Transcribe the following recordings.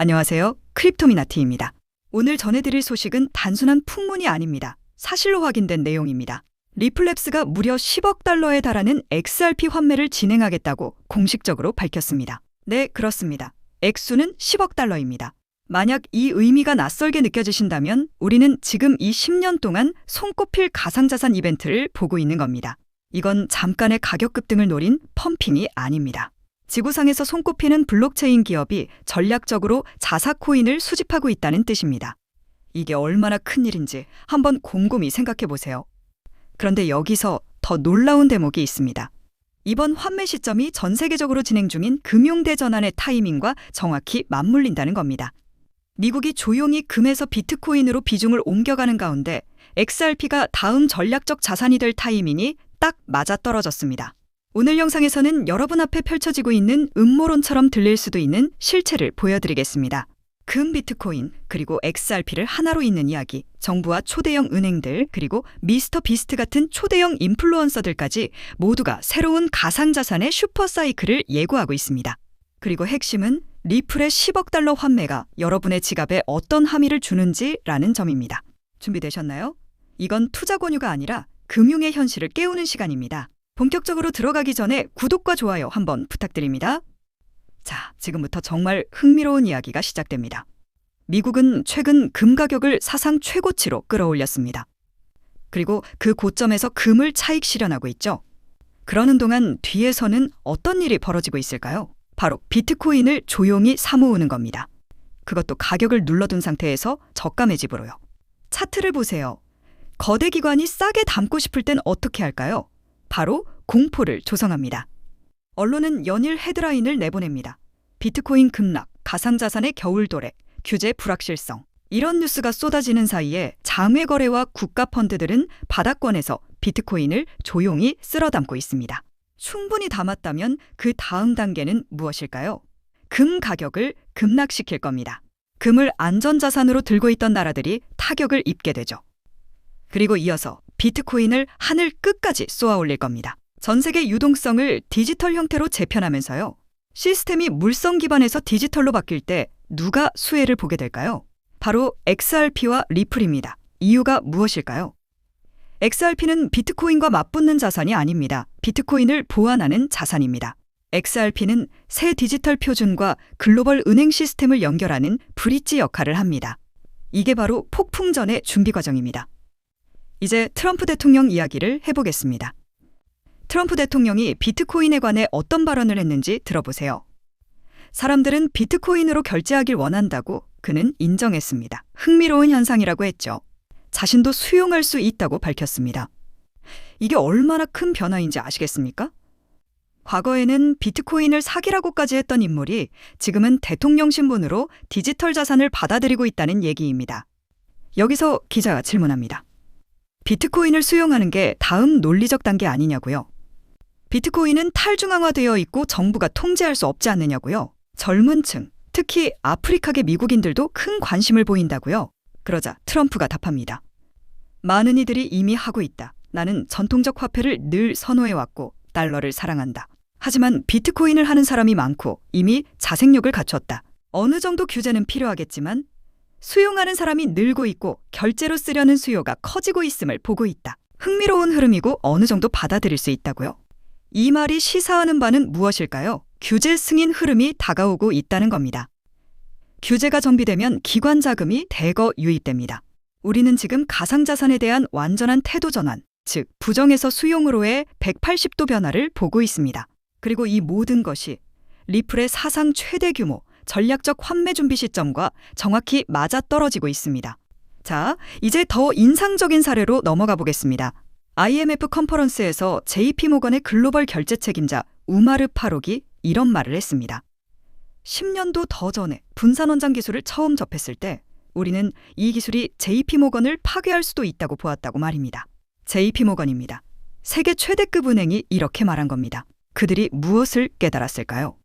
안녕하세요. 크립토미나티입니다. 오늘 전해드릴 소식은 단순한 풍문이 아닙니다. 사실로 확인된 내용입니다. 리플랩스가 무려 10억 달러에 달하는 XRP 환매를 진행하겠다고 공식적으로 밝혔습니다. 네, 그렇습니다. 액수는 10억 달러입니다. 만약 이 의미가 낯설게 느껴지신다면 우리는 지금 이 10년 동안 손꼽힐 가상자산 이벤트를 보고 있는 겁니다. 이건 잠깐의 가격 급등을 노린 펌핑이 아닙니다. 지구상에서 손꼽히는 블록체인 기업이 전략적으로 자사 코인을 수집하고 있다는 뜻입니다. 이게 얼마나 큰 일인지 한번 곰곰이 생각해 보세요. 그런데 여기서 더 놀라운 대목이 있습니다. 이번 환매 시점이 전 세계적으로 진행 중인 금융대전환의 타이밍과 정확히 맞물린다는 겁니다. 미국이 조용히 금에서 비트코인으로 비중을 옮겨가는 가운데 XRP가 다음 전략적 자산이 될 타이밍이 딱 맞아떨어졌습니다. 오늘 영상에서는 여러분 앞에 펼쳐지고 있는 음모론처럼 들릴 수도 있는 실체를 보여드리겠습니다. 금 비트코인 그리고 XRP를 하나로 잇는 이야기, 정부와 초대형 은행들 그리고 미스터 비스트 같은 초대형 인플루언서들까지 모두가 새로운 가상자산의 슈퍼사이클을 예고하고 있습니다. 그리고 핵심은 리플의 10억 달러 환매가 여러분의 지갑에 어떤 함의를 주는지라는 점입니다. 준비되셨나요? 이건 투자 권유가 아니라 금융의 현실을 깨우는 시간입니다. 본격적으로 들어가기 전에 구독과 좋아요 한번 부탁드립니다. 자, 지금부터 정말 흥미로운 이야기가 시작됩니다. 미국은 최근 금 가격을 사상 최고치로 끌어올렸습니다. 그리고 그 고점에서 금을 차익 실현하고 있죠. 그러는 동안 뒤에서는 어떤 일이 벌어지고 있을까요? 바로 비트코인을 조용히 사모으는 겁니다. 그것도 가격을 눌러둔 상태에서 저가 매집으로요. 차트를 보세요. 거대 기관이 싸게 담고 싶을 땐 어떻게 할까요? 바로 공포를 조성합니다. 언론은 연일 헤드라인을 내보냅니다. 비트코인 급락, 가상자산의 겨울도래, 규제 불확실성. 이런 뉴스가 쏟아지는 사이에 장외 거래와 국가 펀드들은 바닥권에서 비트코인을 조용히 쓸어담고 있습니다. 충분히 담았다면 그 다음 단계는 무엇일까요? 금 가격을 급락시킬 겁니다. 금을 안전자산으로 들고 있던 나라들이 타격을 입게 되죠. 그리고 이어서 비트코인을 하늘 끝까지 쏘아 올릴 겁니다. 전 세계 유동성을 디지털 형태로 재편하면서요. 시스템이 물성 기반에서 디지털로 바뀔 때 누가 수혜를 보게 될까요? 바로 XRP와 리플입니다. 이유가 무엇일까요? XRP는 비트코인과 맞붙는 자산이 아닙니다. 비트코인을 보완하는 자산입니다. XRP는 새 디지털 표준과 글로벌 은행 시스템을 연결하는 브릿지 역할을 합니다. 이게 바로 폭풍전의 준비 과정입니다. 이제 트럼프 대통령 이야기를 해보겠습니다. 트럼프 대통령이 비트코인에 관해 어떤 발언을 했는지 들어보세요. 사람들은 비트코인으로 결제하길 원한다고 그는 인정했습니다. 흥미로운 현상이라고 했죠. 자신도 수용할 수 있다고 밝혔습니다. 이게 얼마나 큰 변화인지 아시겠습니까? 과거에는 비트코인을 사기라고까지 했던 인물이 지금은 대통령 신분으로 디지털 자산을 받아들이고 있다는 얘기입니다. 여기서 기자가 질문합니다. 비트코인을 수용하는 게 다음 논리적 단계 아니냐고요? 비트코인은 탈중앙화되어 있고 정부가 통제할 수 없지 않느냐고요? 젊은 층, 특히 아프리카계 미국인들도 큰 관심을 보인다고요? 그러자 트럼프가 답합니다. 많은 이들이 이미 하고 있다. 나는 전통적 화폐를 늘 선호해왔고 달러를 사랑한다. 하지만 비트코인을 하는 사람이 많고 이미 자생력을 갖췄다. 어느 정도 규제는 필요하겠지만 수용하는 사람이 늘고 있고 결제로 쓰려는 수요가 커지고 있음을 보고 있다. 흥미로운 흐름이고 어느 정도 받아들일 수 있다고요. 이 말이 시사하는 바는 무엇일까요? 규제 승인 흐름이 다가오고 있다는 겁니다. 규제가 정비되면 기관 자금이 대거 유입됩니다. 우리는 지금 가상자산에 대한 완전한 태도 전환, 즉 부정에서 수용으로의 180도 변화를 보고 있습니다. 그리고 이 모든 것이 리플의 사상 최대 규모, 전략적 환매 준비 시점과 정확히 맞아떨어지고 있습니다. 자, 이제 더 인상적인 사례로 넘어가 보겠습니다. IMF 컨퍼런스에서 JP모건의 글로벌 결제 책임자 우마르 파록이 이런 말을 했습니다. 10년도 더 전에 분산원장 기술을 처음 접했을 때 우리는 이 기술이 JP모건을 파괴할 수도 있다고 보았다고 말입니다. JP모건입니다. 세계 최대급 은행이 이렇게 말한 겁니다. 그들이 무엇을 깨달았을까요?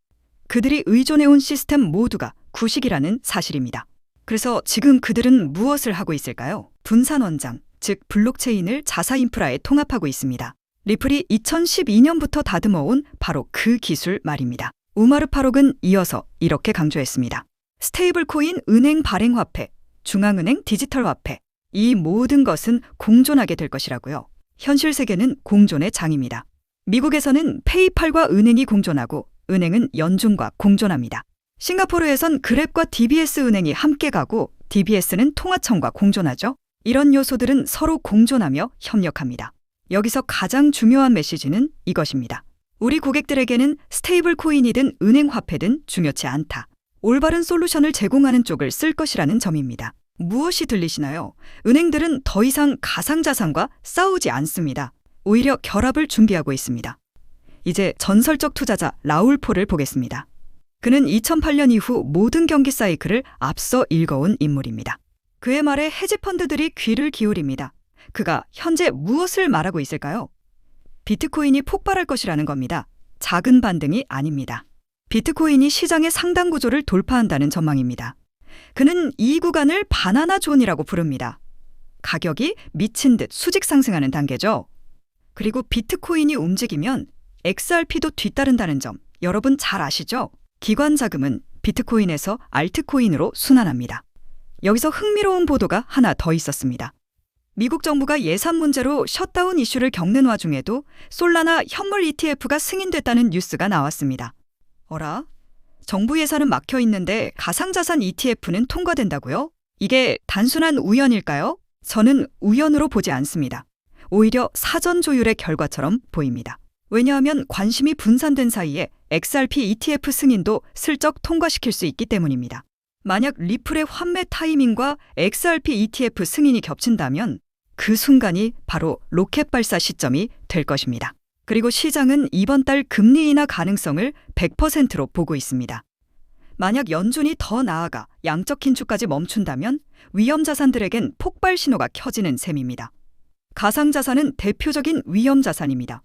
그들이 의존해온 시스템 모두가 구식이라는 사실입니다. 그래서 지금 그들은 무엇을 하고 있을까요? 분산원장, 즉 블록체인을 자사 인프라에 통합하고 있습니다. 리플이 2012년부터 다듬어온 바로 그 기술 말입니다. 우마르 파록은 이어서 이렇게 강조했습니다. 스테이블 코인 은행 발행 화폐, 중앙은행 디지털 화폐. 이 모든 것은 공존하게 될 것이라고요. 현실 세계는 공존의 장입니다. 미국에서는 페이팔과 은행이 공존하고 은행은 연준과 공존합니다. 싱가포르에선 그랩과 DBS 은행이 함께 가고 DBS는 통화청과 공존하죠. 이런 요소들은 서로 공존하며 협력합니다. 여기서 가장 중요한 메시지는 이것입니다. 우리 고객들에게는 스테이블 코인이든 은행 화폐든 중요치 않다. 올바른 솔루션을 제공하는 쪽을 쓸 것이라는 점입니다. 무엇이 들리시나요? 은행들은 더 이상 가상자산과 싸우지 않습니다. 오히려 결합을 준비하고 있습니다. 이제 전설적 투자자 라울 폴을 보겠습니다. 그는 2008년 이후 모든 경기 사이클을 앞서 읽어온 인물입니다. 그의 말에 헤지펀드들이 귀를 기울입니다. 그가 현재 무엇을 말하고 있을까요? 비트코인이 폭발할 것이라는 겁니다. 작은 반등이 아닙니다. 비트코인이 시장의 상당 구조를 돌파한다는 전망입니다. 그는 이 구간을 바나나 존이라고 부릅니다. 가격이 미친 듯 수직 상승하는 단계죠. 그리고 비트코인이 움직이면 XRP도 뒤따른다는 점 여러분 잘 아시죠? 기관 자금은 비트코인에서 알트코인으로 순환합니다. 여기서 흥미로운 보도가 하나 더 있었습니다. 미국 정부가 예산 문제로 셧다운 이슈를 겪는 와중에도 솔라나 현물 ETF가 승인됐다는 뉴스가 나왔습니다. 어라? 정부 예산은 막혀 있는데 가상자산 ETF는 통과된다고요? 이게 단순한 우연일까요? 저는 우연으로 보지 않습니다. 오히려 사전 조율의 결과처럼 보입니다. 왜냐하면 관심이 분산된 사이에 XRP ETF 승인도 슬쩍 통과시킬 수 있기 때문입니다. 만약 리플의 환매 타이밍과 XRP ETF 승인이 겹친다면 그 순간이 바로 로켓 발사 시점이 될 것입니다. 그리고 시장은 이번 달 금리 인하 가능성을 100%로 보고 있습니다. 만약 연준이 더 나아가 양적 긴축까지 멈춘다면 위험 자산들에겐 폭발 신호가 켜지는 셈입니다. 가상자산은 대표적인 위험 자산입니다.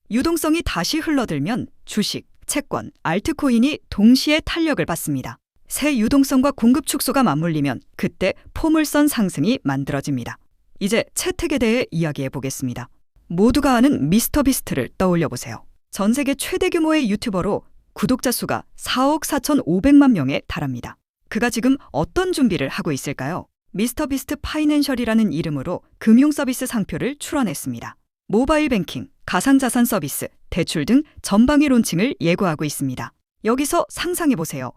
유동성이 다시 흘러들면 주식, 채권, 알트코인이 동시에 탄력을 받습니다. 새 유동성과 공급 축소가 맞물리면 그때 포물선 상승이 만들어집니다. 이제 채택에 대해 이야기해 보겠습니다. 모두가 아는 미스터 비스트를 떠올려 보세요. 전 세계 최대 규모의 유튜버로 구독자 수가 4억 4,500만 명에 달합니다. 그가 지금 어떤 준비를 하고 있을까요? 미스터 비스트 파이낸셜이라는 이름으로 금융 서비스 상표를 출원했습니다. 모바일 뱅킹, 가상자산 서비스, 대출 등 전방위 론칭을 예고하고 있습니다. 여기서 상상해 보세요.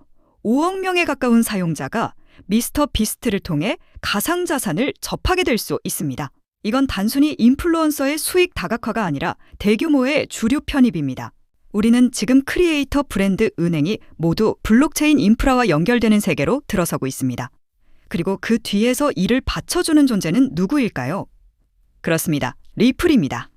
5억 명에 가까운 사용자가 미스터 비스트를 통해 가상자산을 접하게 될 수 있습니다. 이건 단순히 인플루언서의 수익 다각화가 아니라 대규모의 주류 편입입니다. 우리는 지금 크리에이터, 브랜드, 은행이 모두 블록체인 인프라와 연결되는 세계로 들어서고 있습니다. 그리고 그 뒤에서 이를 받쳐주는 존재는 누구일까요? 그렇습니다. 리플입니다.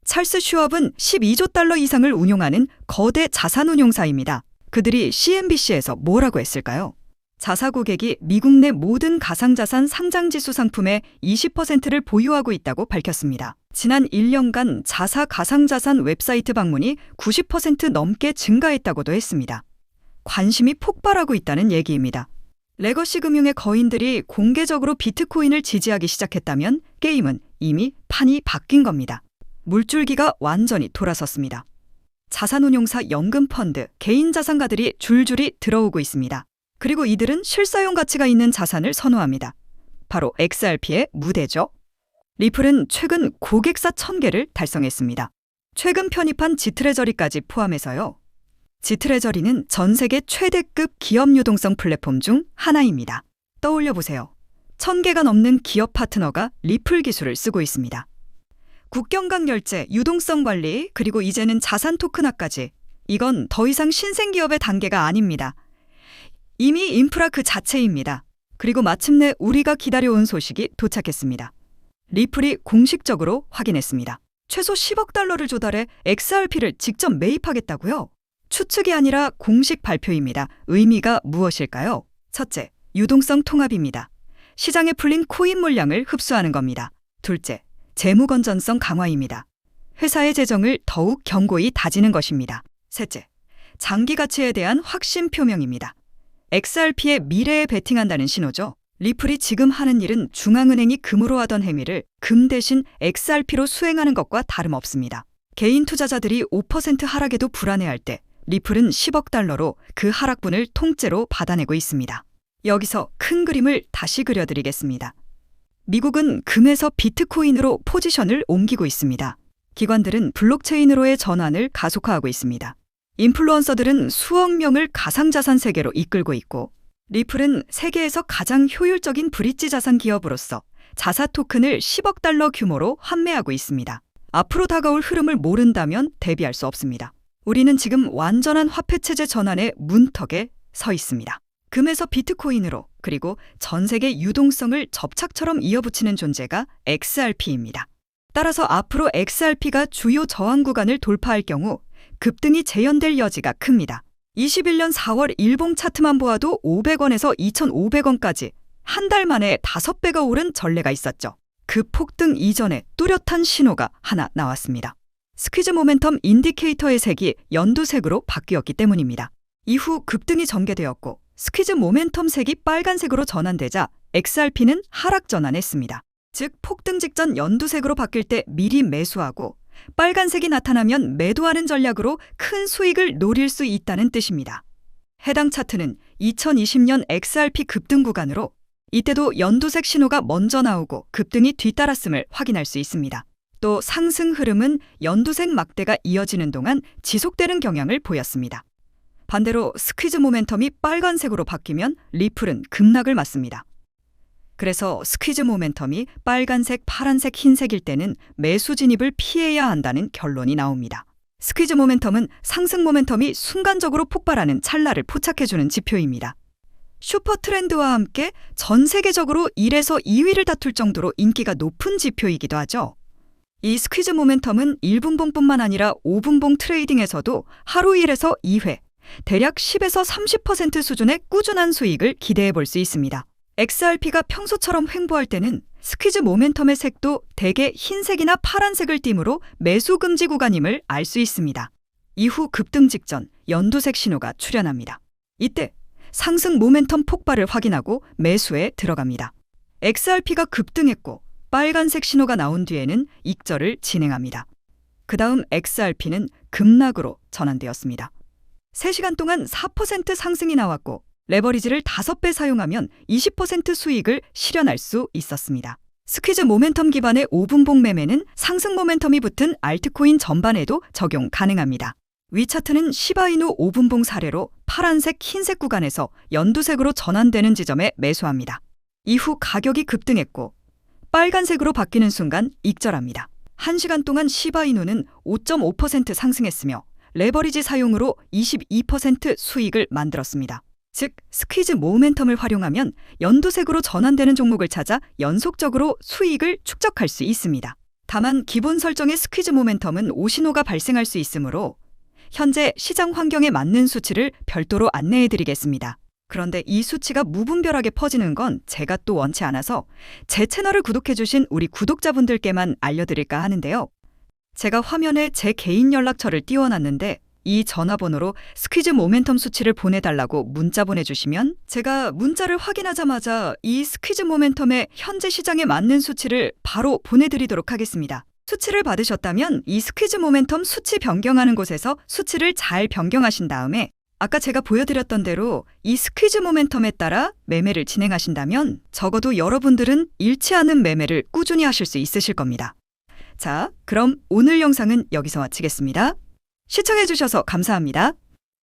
찰스 슈업은 12조 달러 이상을 운용하는 거대 자산운용사입니다. 그들이 CNBC에서 뭐라고 했을까요? 자사 고객이 미국 내 모든 가상자산 상장지수 상품의 20%를 보유하고 있다고 밝혔습니다. 지난 1년간 자사 가상자산 웹사이트 방문이 90% 넘게 증가했다고도 했습니다. 관심이 폭발하고 있다는 얘기입니다. 레거시 금융의 거인들이 공개적으로 비트코인을 지지하기 시작했다면 게임은 이미 판이 바뀐 겁니다. 물줄기가 완전히 돌아섰습니다. 자산운용사, 연금펀드, 개인 자산가들이 줄줄이 들어오고 있습니다. 그리고 이들은 실사용 가치가 있는 자산을 선호합니다. 바로 XRP의 무대죠. 리플은 최근 고객사 1000개를 달성했습니다. 최근 편입한 지트레저리까지 포함해서요. 지트레저리는 전 세계 최대급 기업 유동성 플랫폼 중 하나입니다. 떠올려 보세요. 1000개가 넘는 기업 파트너가 리플 기술을 쓰고 있습니다. 국경간 결제, 유동성 관리, 그리고 이제는 자산 토큰화까지. 이건 더 이상 신생기업의 단계가 아닙니다. 이미 인프라 그 자체입니다. 그리고 마침내 우리가 기다려온 소식이 도착했습니다. 리플이 공식적으로 확인했습니다. 최소 10억 달러를 조달해 XRP를 직접 매입하겠다고요? 추측이 아니라 공식 발표입니다. 의미가 무엇일까요? 첫째, 유동성 통합입니다. 시장에 풀린 코인 물량을 흡수하는 겁니다. 둘째, 재무 건전성 강화입니다. 회사의 재정을 더욱 견고히 다지는 것입니다. 셋째, 장기 가치에 대한 확신 표명입니다. XRP의 미래에 베팅한다는 신호죠. 리플이 지금 하는 일은 중앙은행이 금으로 하던 행위를 금 대신 XRP로 수행하는 것과 다름없습니다. 개인 투자자들이 5% 하락에도 불안해할 때 리플은 10억 달러로 그 하락분을 통째로 받아내고 있습니다. 여기서 큰 그림을 다시 그려드리겠습니다. 미국은 금에서 비트코인으로 포지션을 옮기고 있습니다. 기관들은 블록체인으로의 전환을 가속화하고 있습니다. 인플루언서들은 수억 명을 가상자산 세계로 이끌고 있고, 리플은 세계에서 가장 효율적인 브릿지 자산 기업으로서 자사 토큰을 10억 달러 규모로 환매하고 있습니다. 앞으로 다가올 흐름을 모른다면 대비할 수 없습니다. 우리는 지금 완전한 화폐체제 전환의 문턱에 서 있습니다. 금에서 비트코인으로, 그리고 전 세계 유동성을 접착처럼 이어붙이는 존재가 XRP입니다. 따라서 앞으로 XRP가 주요 저항 구간을 돌파할 경우 급등이 재현될 여지가 큽니다. 21년 4월 일봉 차트만 보아도 500원에서 2,500원까지 한 달 만에 5배가 오른 전례가 있었죠. 그 폭등 이전에 뚜렷한 신호가 하나 나왔습니다. 스퀴즈 모멘텀 인디케이터의 색이 연두색으로 바뀌었기 때문입니다. 이후 급등이 전개되었고 스퀴즈 모멘텀 색이 빨간색으로 전환되자 XRP는 하락 전환했습니다. 즉 폭등 직전 연두색으로 바뀔 때 미리 매수하고 빨간색이 나타나면 매도하는 전략으로 큰 수익을 노릴 수 있다는 뜻입니다. 해당 차트는 2020년 XRP 급등 구간으로 이때도 연두색 신호가 먼저 나오고 급등이 뒤따랐음을 확인할 수 있습니다. 또 상승 흐름은 연두색 막대가 이어지는 동안 지속되는 경향을 보였습니다. 반대로 스퀴즈 모멘텀이 빨간색으로 바뀌면 리플은 급락을 맞습니다. 그래서 스퀴즈 모멘텀이 빨간색, 파란색, 흰색일 때는 매수 진입을 피해야 한다는 결론이 나옵니다. 스퀴즈 모멘텀은 상승 모멘텀이 순간적으로 폭발하는 찰나를 포착해주는 지표입니다. 슈퍼 트렌드와 함께 전 세계적으로 1에서 2위를 다툴 정도로 인기가 높은 지표이기도 하죠. 이 스퀴즈 모멘텀은 1분봉뿐만 아니라 5분봉 트레이딩에서도 하루 1에서 2회, 대략 10에서 30% 수준의 꾸준한 수익을 기대해 볼 수 있습니다. XRP가 평소처럼 횡보할 때는 스퀴즈 모멘텀의 색도 대개 흰색이나 파란색을 띠므로 매수 금지 구간임을 알 수 있습니다. 이후 급등 직전 연두색 신호가 출현합니다. 이때 상승 모멘텀 폭발을 확인하고 매수에 들어갑니다. XRP가 급등했고 빨간색 신호가 나온 뒤에는 익절을 진행합니다. 그 다음 XRP는 급락으로 전환되었습니다. 3시간 동안 4% 상승이 나왔고 레버리지를 5배 사용하면 20% 수익을 실현할 수 있었습니다. 스퀴즈 모멘텀 기반의 5분봉 매매는 상승 모멘텀이 붙은 알트코인 전반에도 적용 가능합니다. 위 차트는 시바이누 5분봉 사례로 파란색, 흰색 구간에서 연두색으로 전환되는 지점에 매수합니다. 이후 가격이 급등했고 빨간색으로 바뀌는 순간 익절합니다. 1시간 동안 시바이누는 5.5% 상승했으며 레버리지 사용으로 22% 수익을 만들었습니다. 즉, 스퀴즈 모멘텀을 활용하면 연두색으로 전환되는 종목을 찾아 연속적으로 수익을 축적할 수 있습니다. 다만 기본 설정의 스퀴즈 모멘텀은 오신호가 발생할 수 있으므로 현재 시장 환경에 맞는 수치를 별도로 안내해 드리겠습니다. 그런데 이 수치가 무분별하게 퍼지는 건 제가 또 원치 않아서 제 채널을 구독해 주신 우리 구독자분들께만 알려드릴까 하는데요. 제가 화면에 제 개인 연락처를 띄워놨는데 이 전화번호로 스퀴즈 모멘텀 수치를 보내달라고 문자 보내주시면 제가 문자를 확인하자마자 이 스퀴즈 모멘텀의 현재 시장에 맞는 수치를 바로 보내드리도록 하겠습니다. 수치를 받으셨다면 이 스퀴즈 모멘텀 수치 변경하는 곳에서 수치를 잘 변경하신 다음에 아까 제가 보여드렸던 대로 이 스퀴즈 모멘텀에 따라 매매를 진행하신다면 적어도 여러분들은 잃지 않은 매매를 꾸준히 하실 수 있으실 겁니다. 자, 그럼 오늘 영상은 여기서 마치겠습니다. 시청해주셔서 감사합니다.